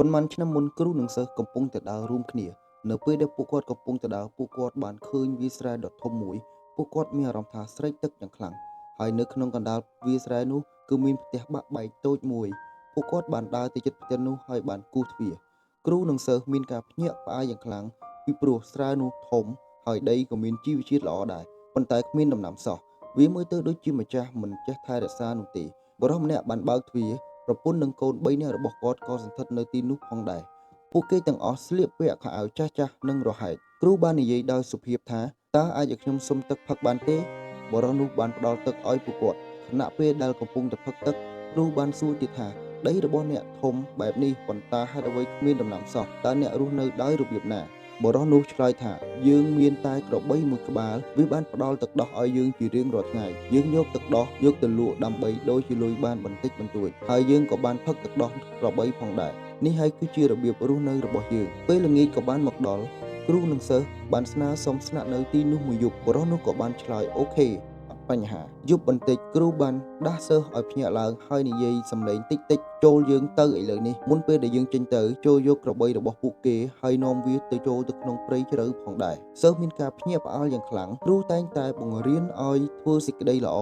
ប៉ុន្មានឆ្នាំមុនគ្រូនិងសិស្សកំពុងតែដើររួមគ្នានៅពេលដែលពួកគាត់កំពុងតែដើរពួកគាត់បានឃើញវាលស្រែដ៏ធំមួយពួកគាត់មានអារម្មណ៍ថាស្រេកទឹកយ៉ាងខ្លាំងហើយនៅក្នុងកណ្ដាលវាលស្រែនោះគឺមានផ្ទះបាក់បែកតូចមួយពួកគាត់បានដើរទៅជិតផ្ទះនោះហើយបានគោះទ្វារគ្រូនិងសិស្សមានការភ្ញាក់ផ្អើលយ៉ាងខ្លាំងពីព្រោះស្រែនោះធំហើយដីក៏មានជីវជាតិល្អដែរប៉ុន្តែគ្មានដំណាំសោះវាមើលទៅដូចជាម្ចាស់មិនចេះថែរក្សានោះទេបុរសម្នាក់បានបើកទ្វារប្រពន្ធនិងកូន3នាក់របស់គាត់ក៏សន្ធិដ្ឋនៅទីនោះផងដែរពួកគេទាំងអស់ស្លៀកពាក់ខោអាវចាស់ៗនិងរហែកគ្រូបាននិយាយដោយសុភាពថាតើអាចឲ្យខ្ញុំសុំទឹកផឹកបានទេបុរសនោះបានផ្ដល់ទឹកឲ្យពួកគាត់ខណៈពេលដែលកំពុងតែផឹកទឹកគ្រូបានសួរទៀតថាដីរបស់អ្នកធំបែបនេះប៉ុន្តែហេតុអ្វីគ្មានដំណាំសោះតើអ្នករស់នៅដោយរបៀបណាបុរសនោះឆ្លើយថាយើងមានតែក្របីមួយក្បាលវាបានផ្ដល់ទឹកដោះឲ្យយើងជារៀងរាល់ថ្ងៃយើងយកទឹកដោះយកទៅលក់ដើម្បីដូចជាលុយបានបន្តិចបន្តួចហើយយើងក៏បានផឹកទឹកដោះក្របីផងដែរនេះហើយគឺជារបៀបរស់នៅរបស់យើងពេលល្ងាចក៏បានមកដល់គ្រូនិងសិស្សបានស្នើសុំស្នាក់នៅទីនោះមួយយប់បុរសនោះក៏បានឆ្លើយអូខេបញ្ហាយប់បន្តិចគ្រូបានដាស់សិស្សឲ្យភ្ញាក់ឡើងហើយនិយាយសំឡេងតិចតិចចូលយើងទៅឥឡូវនេះមុនពេលដែលយើងចេញទៅចូលយកក្របីរបស់ពួកគេហើយនាំវាទៅចូលទៅក្នុងព្រៃជ្រៅផងដែរសិស្សមានការភ្ញាក់ផ្អើលយ៉ាងខ្លាំងគ្រូតែងតែបង្រៀនឲ្យធ្វើសេចក្តីល្អ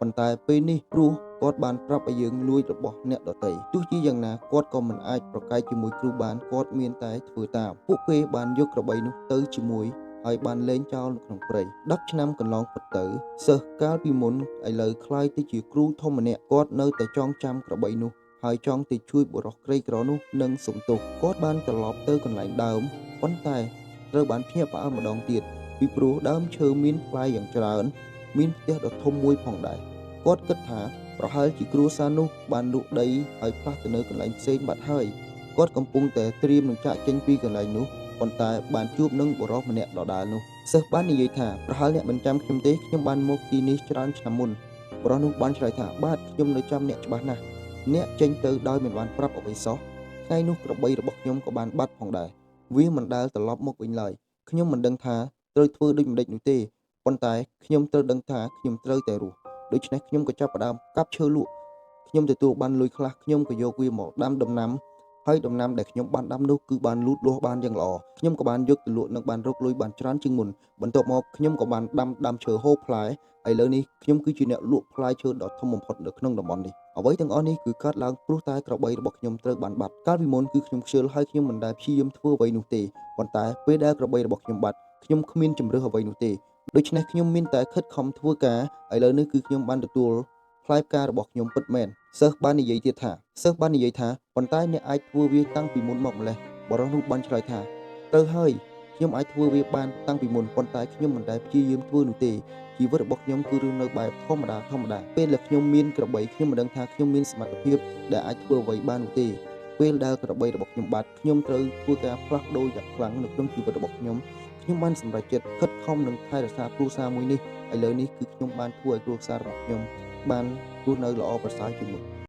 ប៉ុន្តែពេលនេះព្រោះគាត់បានប្រាប់ឲ្យយើងលួចរបស់អ្នកដទៃទោះជាយ៉ាងណាគាត់ក៏មិនអាចប្រកែកជាមួយគ្រូបានគាត់មានតែធ្វើតាមពួកគេបានយកក្របីនោះទៅជាមួយហើយបានលែងចោលនៅក្នុងព្រៃ10ឆ្នាំកន្លងផុតទៅសិស្សកាលពីមុនឥឡូវคล้ายទៅជាគ្រូធំម្នាក់គាត់នៅតែចងចាំក្របីនោះហើយចង់ទៅជួយបុរសក្រីក្រនោះនិងសុំទោសគាត់បានត្រឡប់ទៅកន្លែងដើមប៉ុន្តែត្រូវបានភ្ញាក់ផ្អើលម្ដងទៀតពីព្រោះដើមឈើមានផ្លែយ៉ាងច្រើនមានផ្ទះដ៏ធំមួយផងដែរគាត់គិតថាប្រហែលជាគ្រួសារនោះបានលក់ដីហើយផ្លាស់ទៅនៅកន្លែងផ្សេងបាត់ហើយគាត់កំពុងតែត្រៀមនឹងចាកចេញពីកន្លែងនោះប៉ុន្តែបានជួបនឹងបុរសម្នាក់ដដែលនោះសិស្សបាននិយាយថាប្រហែលអ្នកមិនចាំខ្ញុំទេខ្ញុំបានមកទីនេះច្រើនឆ្នាំមុនបុរសនោះបានឆ្លើយថាបាទខ្ញុំនៅចាំអ្នកច្បាស់ណាស់អ្នកចេញទៅដោយមិនបានប្រាប់អ្វីសោះថ្ងៃនោះក្របីរបស់ខ្ញុំក៏បានបាត់ផងដែរវាមិនដែលត្រឡប់មកវិញឡើយខ្ញុំមិនដឹងថាត្រូវធ្វើដូចម្តេចនោះទេប៉ុន្តែខ្ញុំត្រូវដឹងថាខ្ញុំត្រូវតែរស់ដូច្នេះខ្ញុំក៏ចាប់ផ្ដើមកាប់ឈើលក់ខ្ញុំទទួលបានលុយខ្លះខ្ញុំក៏យកវាមកដាំដំណាំហើយដំណាំដែលខ្ញុំបានដាំនោះគឺបានលូតលាស់បានយ៉ាងល្អខ្ញុំក៏បានយកទៅលក់និងបានរកលុយបានច្រើនជាងមុនបន្ទាប់មកខ្ញុំក៏បានដាំឈើហូបផ្លែឥឡូវនេះខ្ញុំគឺជាអ្នកលក់ផ្លែឈើដ៏ធំបំផុតនៅក្នុងតំបន់នេះអ្វីទាំងអស់នេះគឺកើតឡើងព្រោះតែក្របីរបស់ខ្ញុំត្រូវបានបាត់កាលពីមុនគឺខ្ញុំខ្ជិលហើយខ្ញុំមិនដែលព្យាយាមធ្វើអ្វីនោះទេប៉ុន្តែពេលដែលក្របីរបស់ខ្ញុំបាត់ខ្ញុំគ្មានជំរឿសអ្វីនោះទេដូច្នេះខ្ញុំមានតែខិតខំធ្វើការឥឡូវនេះគឺខ្ញុំបានទទួលផ្លែផ្ការបស់ខ្ញុំពិតមែនសិស្សបាននិយាយថាប៉ុន្តែអ្នកអាចធ្វើវាតាំងពីមុនមកម្លេះបរិសុទ្ធនោះបានឆ្លើយថាត្រូវហើយខ្ញុំអាចធ្វើវាបានតាំងពីមុនប៉ុន្តែខ្ញុំមិនដែលព្យាយាមធ្វើនោះទេជីវិតរបស់ខ្ញុំគឺរស់នៅបែបធម្មតាពេលដែលខ្ញុំមានក្របីខ្ញុំមិនដឹងថាខ្ញុំមានសមត្ថភាពដែលអាចធ្វើអ្វីបាននោះទេពេលដែលក្របីរបស់ខ្ញុំបាត់ខ្ញុំត្រូវធ្វើការផ្លាស់ប្ដូរយ៉ាងខ្លាំងនៅក្នុងជីវិតរបស់ខ្ញុំបានសម្រេចចិត្តខិតខំនឹងថែរក្សាគ្រួសារមួយនេះឥឡូវនេះគឺខ្ញុំបានធ្វើឲ្យគ្រួសាររបស់ខ្ញុំបានរស់នៅល្អប្រសើរជាងមុន